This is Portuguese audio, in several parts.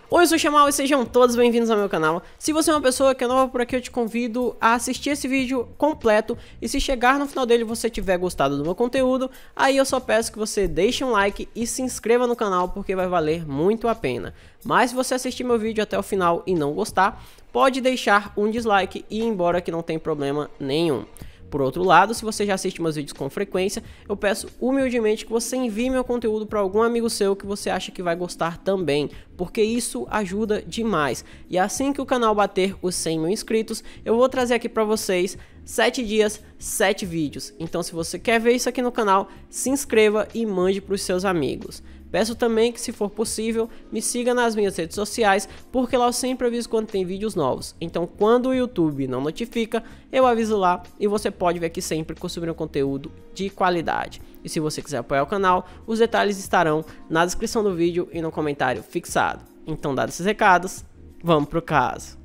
Oi, eu sou o Chamal e sejam todos bem-vindos ao meu canal. Se você é uma pessoa que é nova por aqui, eu te convido a assistir esse vídeo completo. E se chegar no final dele e você tiver gostado do meu conteúdo, aí eu só peço que você deixe um like e se inscreva no canal, porque vai valer muito a pena. Mas se você assistir meu vídeo até o final e não gostar, pode deixar um dislike e ir embora, que não tem problema nenhum. Por outro lado, se você já assiste meus vídeos com frequência, eu peço humildemente que você envie meu conteúdo para algum amigo seu que você acha que vai gostar também, porque isso ajuda demais. E assim que o canal bater os 100 mil inscritos, eu vou trazer aqui para vocês 7 dias, 7 vídeos. Então se você quer ver isso aqui no canal, se inscreva e mande para os seus amigos. Peço também que, se for possível, me siga nas minhas redes sociais, porque lá eu sempre aviso quando tem vídeos novos. Então, quando o YouTube não notifica, eu aviso lá e você pode ver aqui sempre consumindo conteúdo de qualidade. E se você quiser apoiar o canal, os detalhes estarão na descrição do vídeo e no comentário fixado. Então, dados esses recados, vamos pro caso.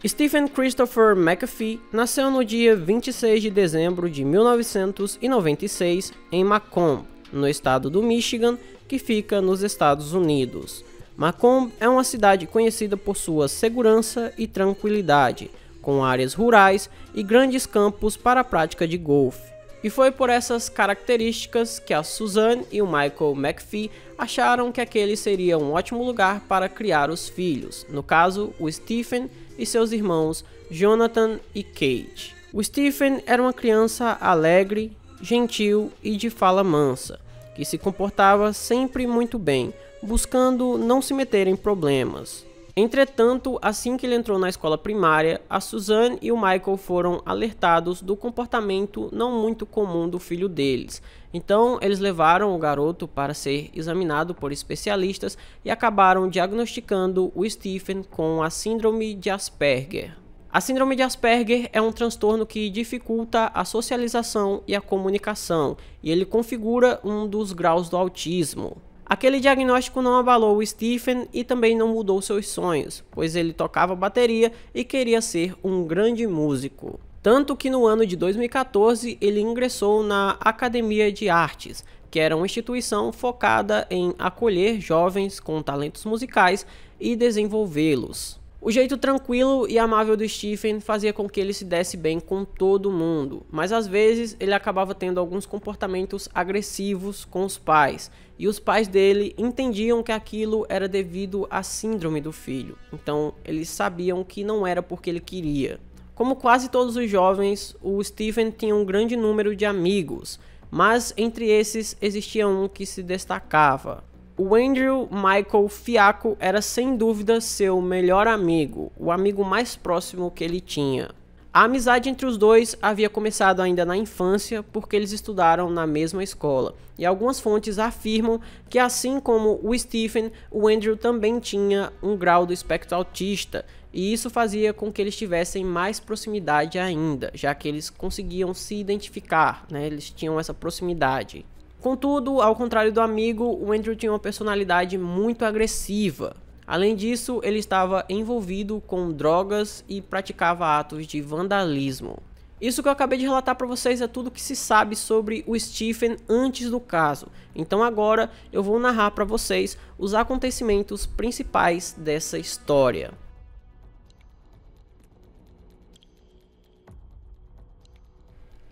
Stephen Christopher McAfee nasceu no dia 26 de dezembro de 1996 em Macomb, no estado do Michigan, que fica nos Estados Unidos. Macomb é uma cidade conhecida por sua segurança e tranquilidade, com áreas rurais e grandes campos para a prática de golfe. E foi por essas características que a Suzanne e o Michael McAfee acharam que aquele seria um ótimo lugar para criar os filhos, no caso, o Stephen e seus irmãos Jonathan e Kate. O Stephen era uma criança alegre, gentil e de fala mansa, que se comportava sempre muito bem, buscando não se meter em problemas. Entretanto, assim que ele entrou na escola primária, a Suzanne e o Michael foram alertados do comportamento não muito comum do filho deles. Então, eles levaram o garoto para ser examinado por especialistas e acabaram diagnosticando o Stephen com a síndrome de Asperger. A síndrome de Asperger é um transtorno que dificulta a socialização e a comunicação, e ele configura um dos graus do autismo. Aquele diagnóstico não abalou o Stephen e também não mudou seus sonhos, pois ele tocava bateria e queria ser um grande músico. Tanto que no ano de 2014 ele ingressou na Academia de Artes, que era uma instituição focada em acolher jovens com talentos musicais e desenvolvê-los. O jeito tranquilo e amável do Stephen fazia com que ele se desse bem com todo mundo, mas às vezes ele acabava tendo alguns comportamentos agressivos com os pais, e os pais dele entendiam que aquilo era devido à síndrome do filho, então eles sabiam que não era porque ele queria. Como quase todos os jovens, o Stephen tinha um grande número de amigos, mas entre esses existia um que se destacava. O Andrew Michael Fiacco era sem dúvida seu melhor amigo, o amigo mais próximo que ele tinha. A amizade entre os dois havia começado ainda na infância, porque eles estudaram na mesma escola, e algumas fontes afirmam que, assim como o Stephen, o Andrew também tinha um grau do espectro autista, e isso fazia com que eles tivessem mais proximidade ainda, já que eles conseguiam se identificar, né? Eles tinham essa proximidade. Contudo, ao contrário do amigo, o Andrew tinha uma personalidade muito agressiva. Além disso, ele estava envolvido com drogas e praticava atos de vandalismo. Isso que eu acabei de relatar para vocês é tudo que se sabe sobre o Stephen antes do caso. Então agora eu vou narrar para vocês os acontecimentos principais dessa história.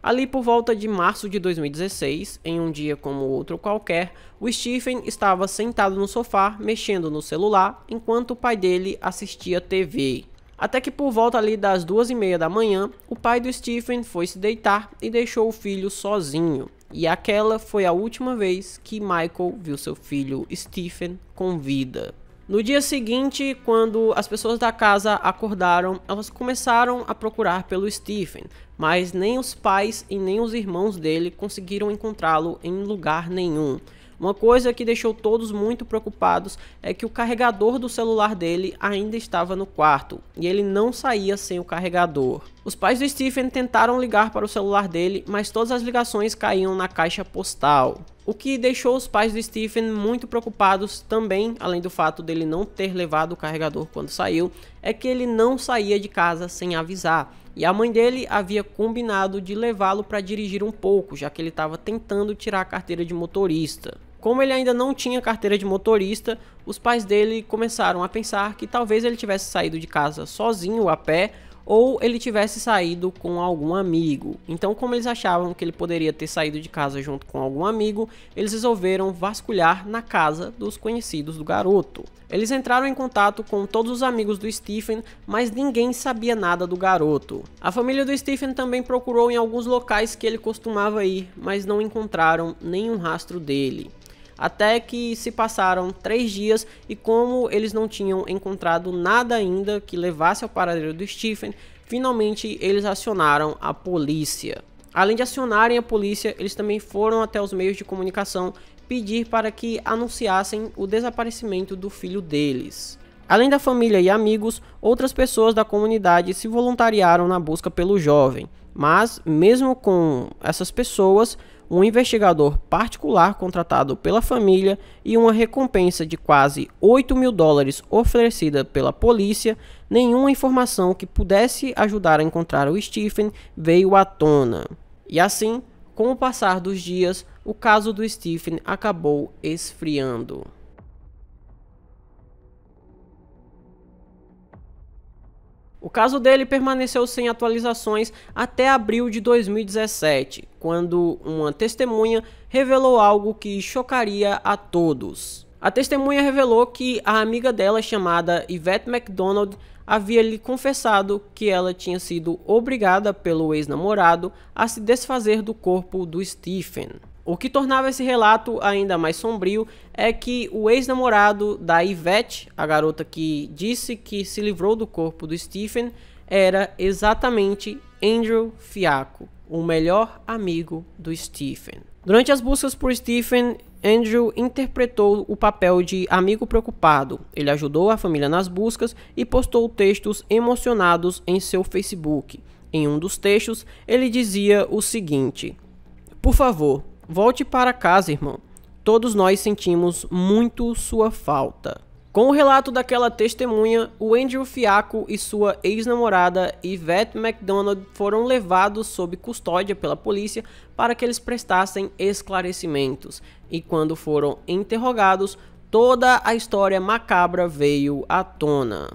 Ali por volta de março de 2016, em um dia como outro qualquer, o Stephen estava sentado no sofá, mexendo no celular, enquanto o pai dele assistia TV. Até que por volta ali das 2h30 da manhã, o pai do Stephen foi se deitar e deixou o filho sozinho. E aquela foi a última vez que Michael viu seu filho Stephen com vida. No dia seguinte, quando as pessoas da casa acordaram, elas começaram a procurar pelo Stephen, mas nem os pais e nem os irmãos dele conseguiram encontrá-lo em lugar nenhum. Uma coisa que deixou todos muito preocupados é que o carregador do celular dele ainda estava no quarto, e ele não saía sem o carregador. Os pais do Stephen tentaram ligar para o celular dele, mas todas as ligações caíam na caixa postal. O que deixou os pais do Stephen muito preocupados também, além do fato dele não ter levado o carregador quando saiu, é que ele não saía de casa sem avisar. e a mãe dele havia combinado de levá-lo para dirigir um pouco, já que ele estava tentando tirar a carteira de motorista. Como ele ainda não tinha carteira de motorista, os pais dele começaram a pensar que talvez ele tivesse saído de casa sozinho a pé, ou ele tivesse saído com algum amigo. Então, como eles achavam que ele poderia ter saído de casa junto com algum amigo, eles resolveram vasculhar na casa dos conhecidos do garoto. Eles entraram em contato com todos os amigos do Stephen, mas ninguém sabia nada do garoto. A família do Stephen também procurou em alguns locais que ele costumava ir, mas não encontraram nenhum rastro dele. Até que se passaram 3 dias e, como eles não tinham encontrado nada ainda que levasse ao paradeiro do Stephen, finalmente eles acionaram a polícia. Além de acionarem a polícia, eles também foram até os meios de comunicação pedir para que anunciassem o desaparecimento do filho deles. Além da família e amigos, outras pessoas da comunidade se voluntariaram na busca pelo jovem, mas mesmo com essas pessoas, um investigador particular contratado pela família e uma recompensa de quase $8.000 oferecida pela polícia, nenhuma informação que pudesse ajudar a encontrar o Stephen veio à tona. E assim, com o passar dos dias, o caso do Stephen acabou esfriando. O caso dele permaneceu sem atualizações até abril de 2017, quando uma testemunha revelou algo que chocaria a todos. A testemunha revelou que a amiga dela, chamada Yvette McDonald, havia lhe confessado que ela tinha sido obrigada pelo ex-namorado a se desfazer do corpo do Stephen. O que tornava esse relato ainda mais sombrio é que o ex-namorado da Yvette, a garota que disse que se livrou do corpo do Stephen, era exatamente Andrew Fiacco, o melhor amigo do Stephen. Durante as buscas por Stephen, Andrew interpretou o papel de amigo preocupado. Ele ajudou a família nas buscas e postou textos emocionados em seu Facebook. Em um dos textos, ele dizia o seguinte: "Por favor, volte para casa, irmão. Todos nós sentimos muito sua falta." Com o relato daquela testemunha, o Andrew Fiacco e sua ex-namorada Yvette McDonald foram levados sob custódia pela polícia para que eles prestassem esclarecimentos. E quando foram interrogados, toda a história macabra veio à tona.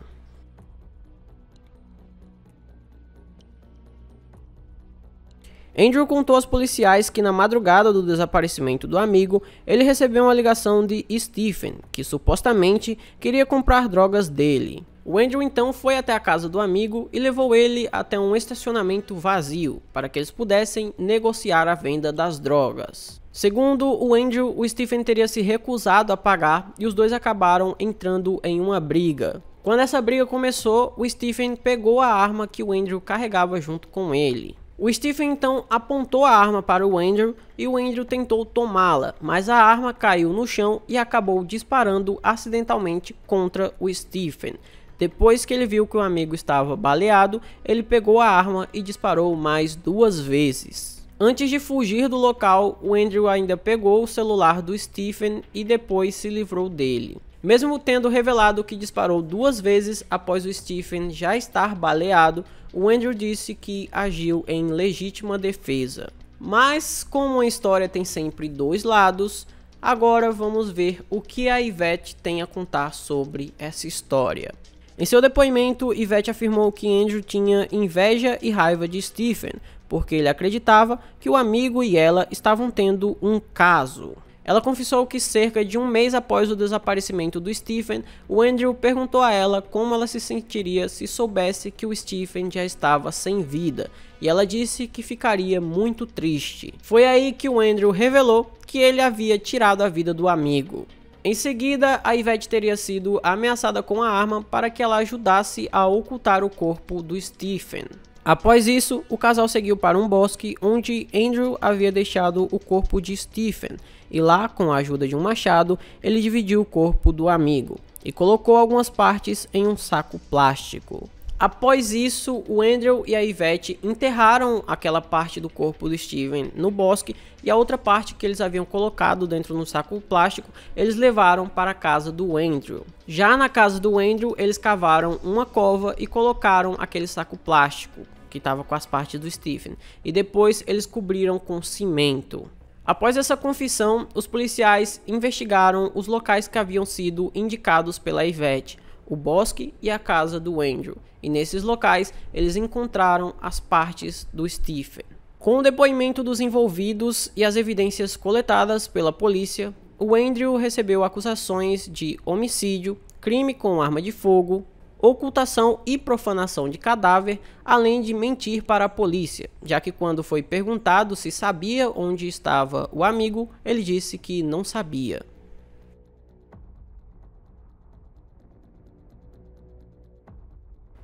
Andrew contou aos policiais que na madrugada do desaparecimento do amigo, ele recebeu uma ligação de Stephen, que supostamente queria comprar drogas dele. O Andrew então foi até a casa do amigo e levou ele até um estacionamento vazio, para que eles pudessem negociar a venda das drogas. Segundo o Andrew, o Stephen teria se recusado a pagar e os dois acabaram entrando em uma briga. Quando essa briga começou, o Stephen pegou a arma que o Andrew carregava junto com ele. O Stephen então apontou a arma para o Andrew e o Andrew tentou tomá-la, mas a arma caiu no chão e acabou disparando acidentalmente contra o Stephen. Depois que ele viu que o amigo estava baleado, ele pegou a arma e disparou mais 2 vezes. Antes de fugir do local, o Andrew ainda pegou o celular do Stephen e depois se livrou dele. Mesmo tendo revelado que disparou 2 vezes após o Stephen já estar baleado, o Andrew disse que agiu em legítima defesa. Mas como a história tem sempre 2 lados, agora vamos ver o que a Yvette tem a contar sobre essa história. Em seu depoimento, Yvette afirmou que Andrew tinha inveja e raiva de Stephen, porque ele acreditava que o amigo e ela estavam tendo um caso. Ela confessou que cerca de 1 mês após o desaparecimento do Stephen, o Andrew perguntou a ela como ela se sentiria se soubesse que o Stephen já estava sem vida, e ela disse que ficaria muito triste. Foi aí que o Andrew revelou que ele havia tirado a vida do amigo. Em seguida, a Yvette teria sido ameaçada com a arma para que ela ajudasse a ocultar o corpo do Stephen. Após isso, o casal seguiu para um bosque onde Andrew havia deixado o corpo de Stephen, e lá, com a ajuda de um machado, ele dividiu o corpo do amigo e colocou algumas partes em um saco plástico. Após isso, o Andrew e a Yvette enterraram aquela parte do corpo do Stephen no bosque e a outra parte que eles haviam colocado dentro do saco plástico, eles levaram para a casa do Andrew. Já na casa do Andrew, eles cavaram uma cova e colocaram aquele saco plástico, que estava com as partes do Stephen, e depois eles cobriram com cimento. Após essa confissão, os policiais investigaram os locais que haviam sido indicados pela Yvette, o bosque e a casa do Andrew, e nesses locais eles encontraram as partes do Stephen. Com o depoimento dos envolvidos e as evidências coletadas pela polícia, o Andrew recebeu acusações de homicídio, crime com arma de fogo, ocultação e profanação de cadáver, além de mentir para a polícia, já que quando foi perguntado se sabia onde estava o amigo, ele disse que não sabia.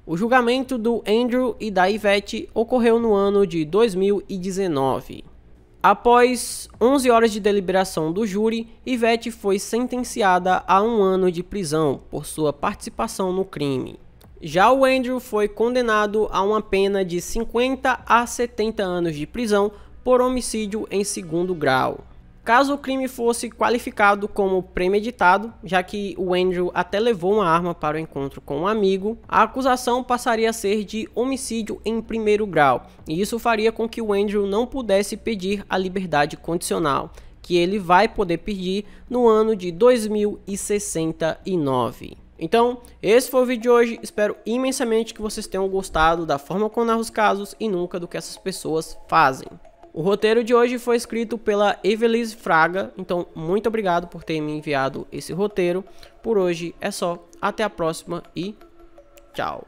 O julgamento do Andrew e da Yvette ocorreu no ano de 2019. Após 11 horas de deliberação do júri, Yvette foi sentenciada a 1 ano de prisão por sua participação no crime. Já o Andrew foi condenado a uma pena de 50 a 70 anos de prisão por homicídio em segundo grau. Caso o crime fosse qualificado como premeditado, já que o Andrew até levou uma arma para o encontro com um amigo, a acusação passaria a ser de homicídio em primeiro grau, e isso faria com que o Andrew não pudesse pedir a liberdade condicional, que ele vai poder pedir no ano de 2069. Então, esse foi o vídeo de hoje, espero imensamente que vocês tenham gostado da forma como narro os casos e nunca do que essas pessoas fazem. O roteiro de hoje foi escrito pela Evelise Fraga, então muito obrigado por ter me enviado esse roteiro. Por hoje é só, até a próxima e tchau.